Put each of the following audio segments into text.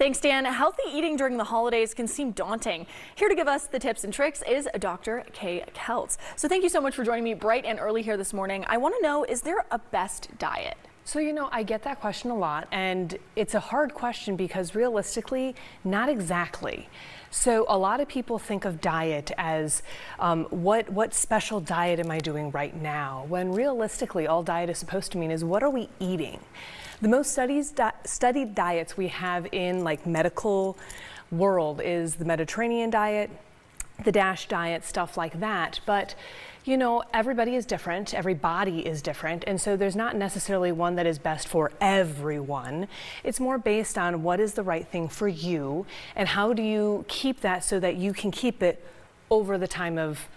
Thanks, Dan. Healthy eating during the holidays can seem daunting. Here to give us the tips and tricks is Dr. Kay Keltz. So thank you so much for joining me bright and early here this morning. I want to know, is there a best diet? So, I get that question a lot, and it's a hard question because realistically, not exactly. So a lot of people think of diet as what special diet am I doing right now? When realistically, all diet is supposed to mean is what are we eating? The most studied diets we have in medical world is the Mediterranean diet, the DASH diet, stuff like that. But everybody is different, every body is different, and so there's not necessarily one that is best for everyone. It's more based on what is the right thing for you and how do you keep that so that you can keep it over the time of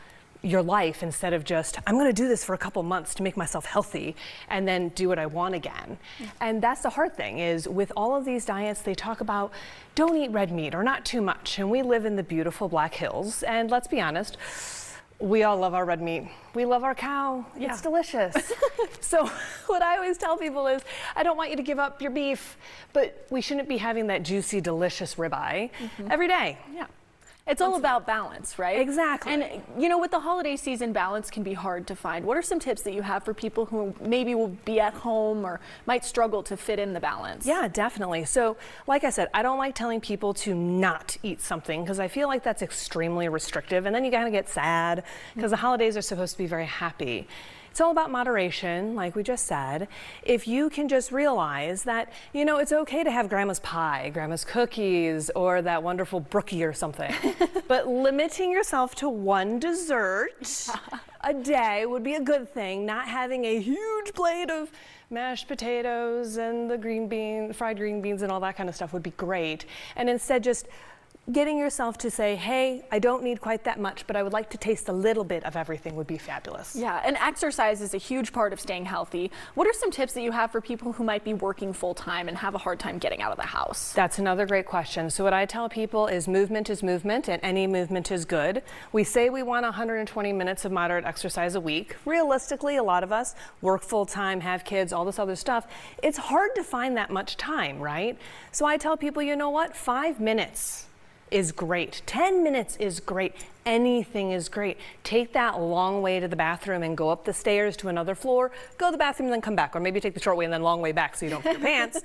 your life instead of just, I'm going to do this for a couple months to make myself healthy and then do what I want again. And that's the hard thing is with all of these diets, they talk about don't eat red meat or not too much. And we live in the beautiful Black Hills. And let's be honest, we all love our red meat. We love our cow. Yeah. It's delicious. So what I always tell people is, I don't want you to give up your beef, but we shouldn't be having that juicy, delicious ribeye every day. Yeah. It's all about balance, right? Exactly. And with the holiday season, balance can be hard to find. What are some tips that you have for people who maybe will be at home or might struggle to fit in the balance? Yeah, definitely. So like I said, I don't like telling people to not eat something because I feel like that's extremely restrictive and then you kind of get sad because the holidays are supposed to be very happy. It's all about moderation, like we just said. If you can just realize that, it's okay to have grandma's pie, grandma's cookies, or that wonderful brookie or something. But limiting yourself to one dessert a day would be a good thing. Not having a huge plate of mashed potatoes and the fried green beans and all that kind of stuff would be great. And instead just getting yourself to say, hey, I don't need quite that much, but I would like to taste a little bit of everything would be fabulous. Yeah, and exercise is a huge part of staying healthy. What are some tips that you have for people who might be working full time and have a hard time getting out of the house? That's another great question. So what I tell people is movement and any movement is good. We say we want 120 minutes of moderate exercise a week. Realistically, a lot of us work full time, have kids, all this other stuff. It's hard to find that much time, right? So I tell people, 5 minutes is great. 10 minutes is great. Anything is great. Take that long way to the bathroom and go up the stairs to another floor, go to the bathroom and then come back. Or maybe take the short way and then long way back so you don't put your pants.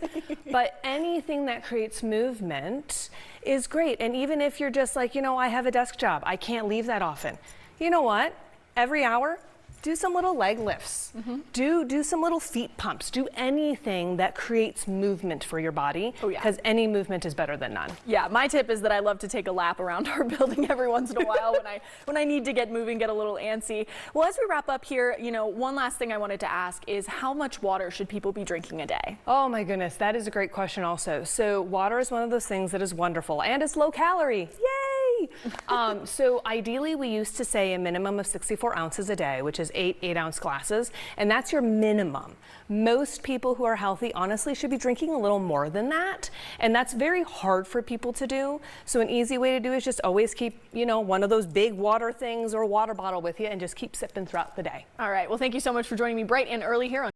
But anything that creates movement is great. And even if you're just like, I have a desk job, I can't leave that often. You know what? Every hour, do some little leg lifts. Do some little feet pumps. Do anything that creates movement for your body. Oh, yeah. Because any movement is better than none. Yeah, my tip is that I love to take a lap around our building every once in a while when I need to get moving, get a little antsy. Well, as we wrap up here, one last thing I wanted to ask is how much water should people be drinking a day? Oh my goodness, that is a great question also. So water is one of those things that is wonderful and it's low calorie. Yay! So ideally we used to say a minimum of 64 ounces a day, which is 8-ounce glasses, and that's your minimum. Most people who are healthy honestly should be drinking a little more than that, and that's very hard for people to do. So an easy way to do is just always keep, one of those big water things or water bottle with you and just keep sipping throughout the day. All right, well, thank you so much for joining me bright and early here on